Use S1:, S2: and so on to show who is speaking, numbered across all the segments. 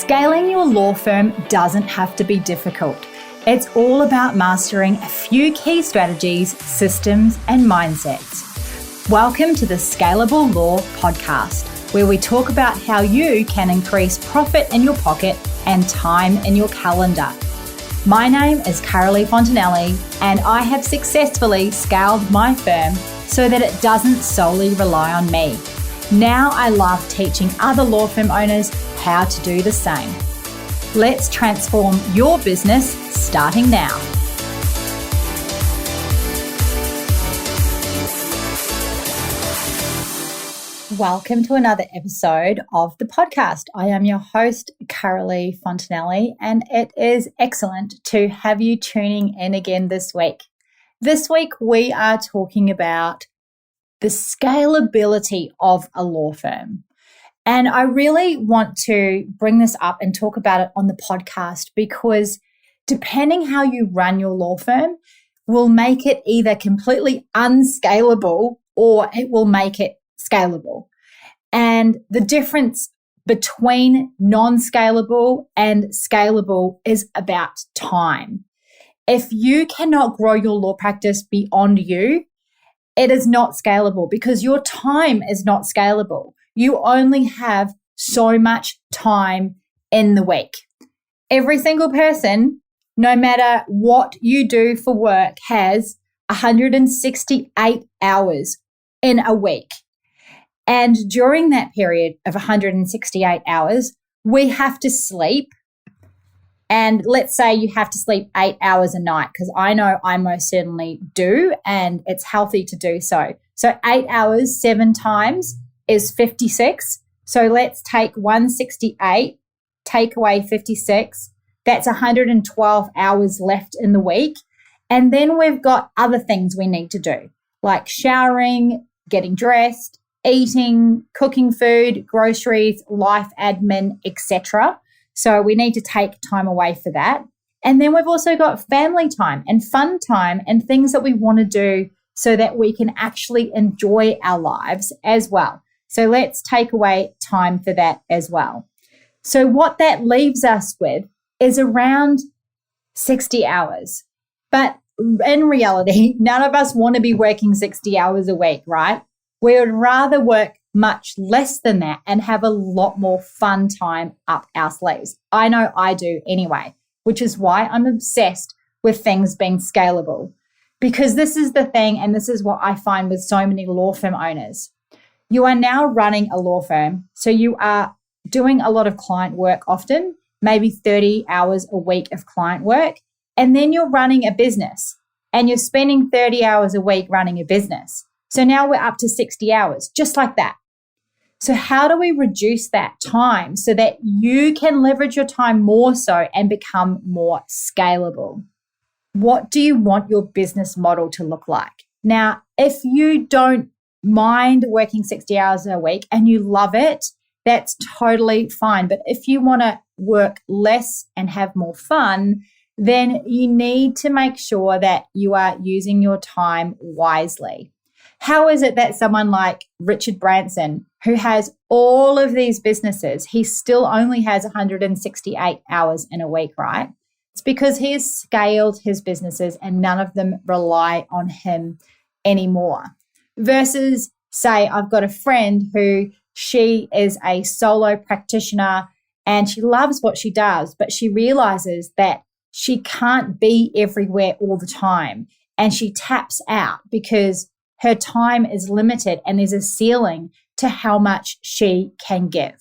S1: Scaling your law firm doesn't have to be difficult. It's all about mastering a few key strategies, systems, and mindsets. Welcome to the Scalable Law Podcast, where we talk about how you can increase profit in your pocket and time in your calendar. My name is Caralee and I have successfully scaled my firm so that it doesn't solely rely on me. Now I love teaching other law firm owners how to do the same. Let's transform your business starting now. Welcome to another episode of the podcast. I am your host, Caralee Fontanelli, and it is excellent to have you tuning in again this week. This week, we are talking about the scalability of a law firm. And I really want to bring this up and talk about it on the podcast because depending how you run your law firm will make it either completely unscalable or it will make it scalable. And the difference between non-scalable and scalable is about time. If you cannot grow your law practice beyond you, it is not scalable because your time is not scalable. You only have so much time in the week. Every single person, no matter what you do for work, has 168 hours in a week. And during that period of 168 hours, we have to sleep. And let's say you have to sleep 8 hours a night, because I know I most certainly do, and it's healthy to do so. So 8 hours, 7 times is 56. So let's take 168, take away 56. That's 112 hours left in the week. And then we've got other things we need to do, like showering, getting dressed, eating, cooking food, groceries, life admin, etc. So we need to take time away for that. And then we've also got family time and fun time and things that we want to do so that we can actually enjoy our lives as well. So let's take away time for that as well. So what that leaves us with is around 60 hours. But in reality, none of us want to be working 60 hours a week, right? We would rather work much less than that and have a lot more fun time up our sleeves. I know I do anyway, which is why I'm obsessed with things being scalable. Because this is the thing, and this is what I find with so many law firm owners. You are now running a law firm, so you are doing a lot of client work often, maybe 30 hours a week of client work, and then you're running a business, and you're spending 30 hours a week running a business. So now we're up to 60 hours, just like that. So how do we reduce that time so that you can leverage your time more so and become more scalable? What do you want your business model to look like? Now, if you don't mind working 60 hours a week and you love it, that's totally fine. But if you want to work less and have more fun, then you need to make sure that you are using your time wisely. How is it that someone like Richard Branson, who has all of these businesses, he still only has 168 hours in a week, right? It's because he has scaled his businesses and none of them rely on him anymore. Versus, say, I've got a friend who she is a solo practitioner and she loves what she does, but she realizes that she can't be everywhere all the time. And she taps out because her time is limited and there's a ceiling to how much she can give.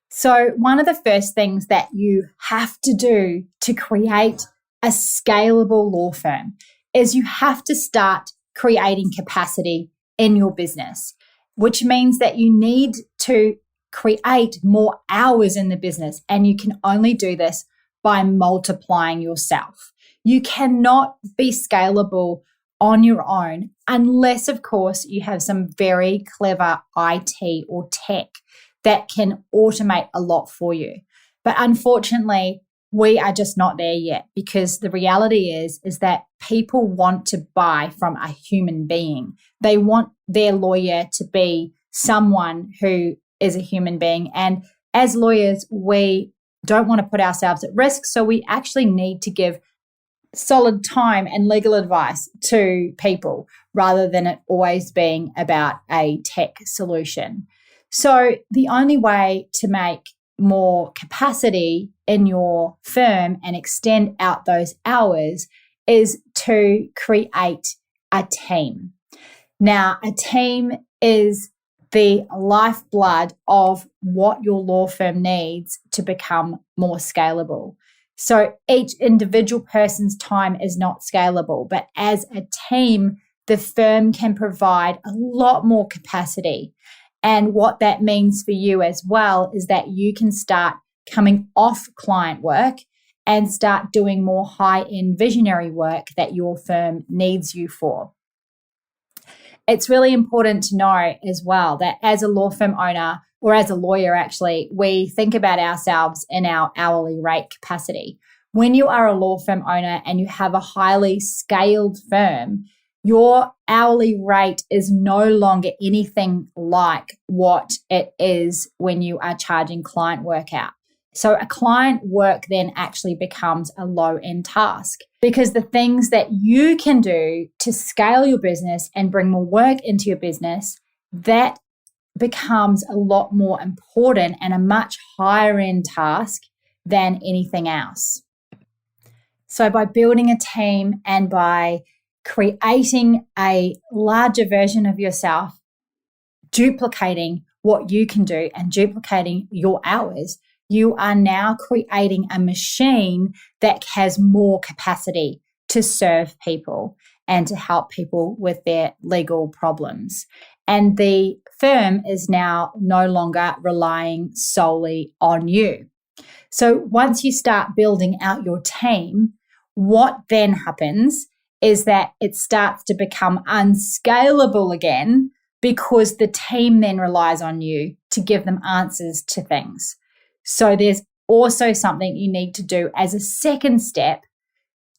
S1: So one of the first things that you have to do to create a scalable law firm is you have to start creating capacity in your business, which means that you need to create more hours in the business. And you can only do this by multiplying yourself. You cannot be scalable on your own unless, of course, you have some very clever IT or tech that can automate a lot for you. But unfortunately, we are just not there yet because the reality is that people want to buy from a human being. They want their lawyer to be someone who is a human being, and as lawyers, we don't want to put ourselves at risk. So we actually need to give solid time and legal advice to people rather than it always being about a tech solution. So the only way to make more capacity in your firm and extend out those hours is to create a team. Now, a team is the lifeblood of what your law firm needs to become more scalable. So each individual person's time is not scalable, but as a team, the firm can provide a lot more capacity. And what that means for you as well is that you can start coming off client work and start doing more high-end visionary work that your firm needs you for. It's really important to know as well that as a law firm owner, or as a lawyer actually, we think about ourselves in our hourly rate capacity. When you are a law firm owner and you have a highly scaled firm, your hourly rate is no longer anything like what it is when you are charging client work out. So a client work then actually becomes a low-end task because the things that you can do to scale your business and bring more work into your business, that becomes a lot more important and a much higher end task than anything else. So by building a team and by creating a larger version of yourself, duplicating what you can do and duplicating your hours, you are now creating a machine that has more capacity to serve people and to help people with their legal problems. And the firm is now no longer relying solely on you. So once you start building out your team, what then happens is that it starts to become unscalable again because the team then relies on you to give them answers to things. So there's also something you need to do as a second step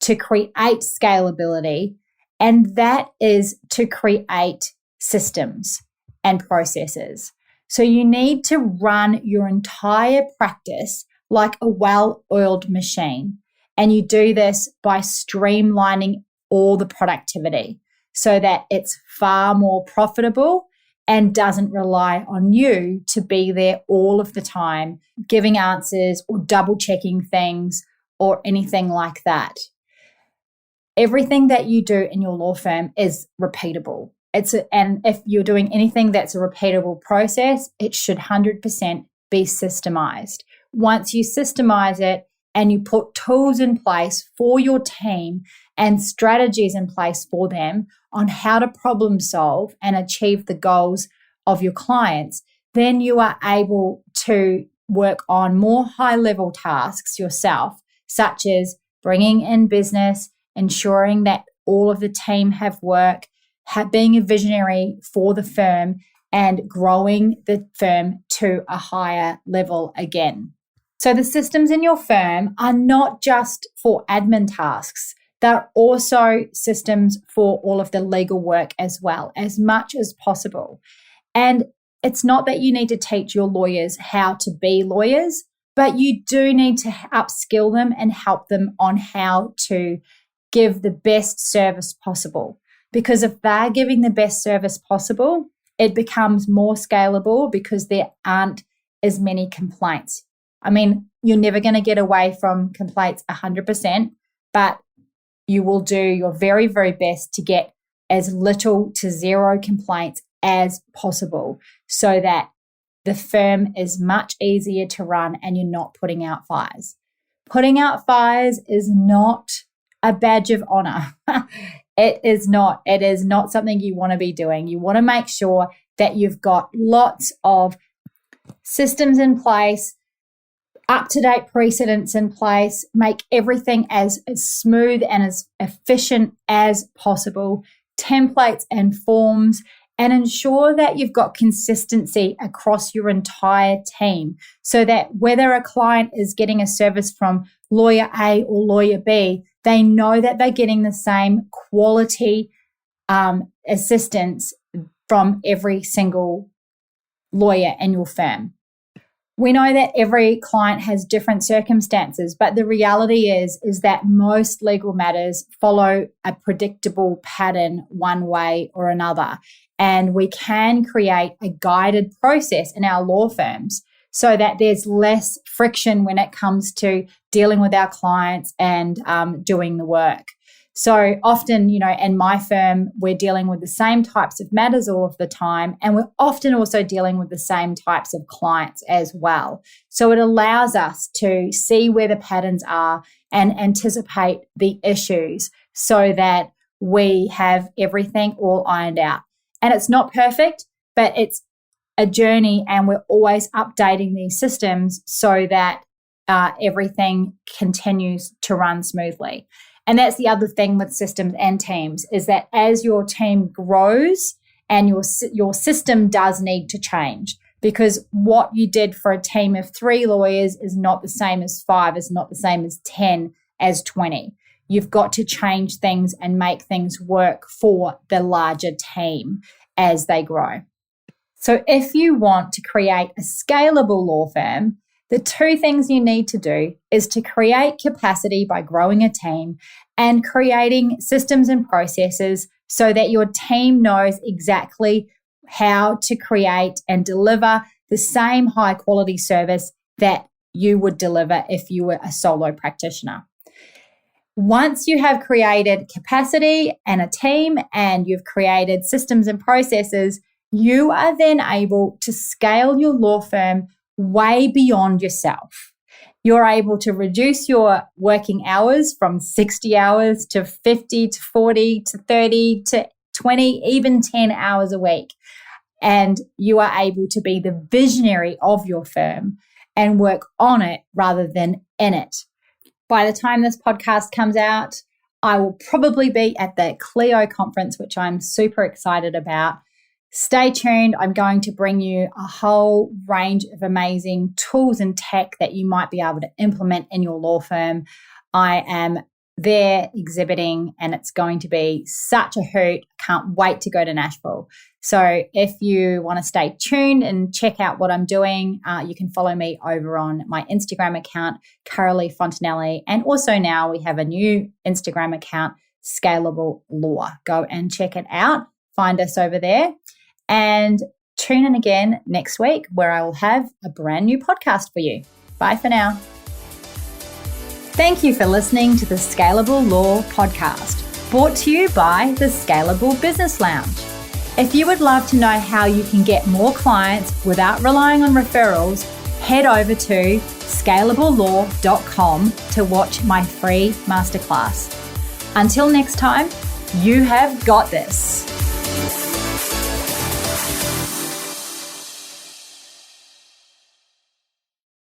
S1: to create scalability, and that is to create systems and processes. So you need to run your entire practice like a well-oiled machine, and you do this by streamlining all the productivity so that it's far more profitable and doesn't rely on you to be there all of the time, giving answers or double checking things or anything like that. Everything that you do in your law firm is repeatable. And if you're doing anything that's a repeatable process, it should 100% be systemized. Once you systemize it and you put tools in place for your team and strategies in place for them on how to problem solve and achieve the goals of your clients, then you are able to work on more high-level tasks yourself, such as bringing in business, ensuring that all of the team have work, being a visionary for the firm, and growing the firm to a higher level again. So the systems in your firm are not just for admin tasks. They're also systems for all of the legal work as well, as much as possible. And it's not that you need to teach your lawyers how to be lawyers, but you do need to upskill them and help them on how to give the best service possible. Because if they're giving the best service possible, it becomes more scalable because there aren't as many complaints. I mean, you're never going to get away from complaints 100%, but you will do your very, very best to get as little to zero complaints as possible so that the firm is much easier to run and you're not putting out fires. Putting out fires is not a badge of honor. It is not. It is not something you want to be doing. You want to make sure that you've got lots of systems in place, up-to-date precedents in place, make everything as smooth and as efficient as possible, templates and forms, and ensure that you've got consistency across your entire team so that whether a client is getting a service from lawyer A or lawyer B, they know that they're getting the same quality assistance from every single lawyer in your firm. We know that every client has different circumstances, but the reality is that most legal matters follow a predictable pattern one way or another. And we can create a guided process in our law firms so that there's less friction when it comes to dealing with our clients and doing the work. So often, in my firm, we're dealing with the same types of matters all of the time, and we're often also dealing with the same types of clients as well. So it allows us to see where the patterns are and anticipate the issues so that we have everything all ironed out. And it's not perfect, but it's a journey, and we're always updating these systems so that everything continues to run smoothly. And that's the other thing with systems and teams, is that as your team grows and your system does need to change, because what you did for a team of 3 lawyers is not the same as 5, is not the same as 10, as 20. You've got to change things and make things work for the larger team as they grow. So if you want to create a scalable law firm, the 2 things you need to do is to create capacity by growing a team and creating systems and processes so that your team knows exactly how to create and deliver the same high quality service that you would deliver if you were a solo practitioner. Once you have created capacity and a team and you've created systems and processes, you are then able to scale your law firm way beyond yourself. You're able to reduce your working hours from 60 hours to 50 to 40 to 30 to 20, even 10 hours a week. And you are able to be the visionary of your firm and work on it rather than in it. By the time this podcast comes out, I will probably be at the Clio conference, which I'm super excited about. Stay tuned. I'm going to bring you a whole range of amazing tools and tech that you might be able to implement in your law firm. I am there exhibiting, and it's going to be such a hoot. Can't wait to go to Nashville. So if you want to stay tuned and check out what I'm doing, you can follow me over on my Instagram account, Caralee Fontanelli. And also now we have a new Instagram account, Scalable Law. Go and check it out. Find us over there. And tune in again next week, where I will have a brand new podcast for you. Bye for now. Thank you for listening to the Scalable Law podcast, brought to you by the Scalable Business Lounge. If you would love to know how you can get more clients without relying on referrals, head over to scalablelaw.com to watch my free masterclass. Until next time, you have got this.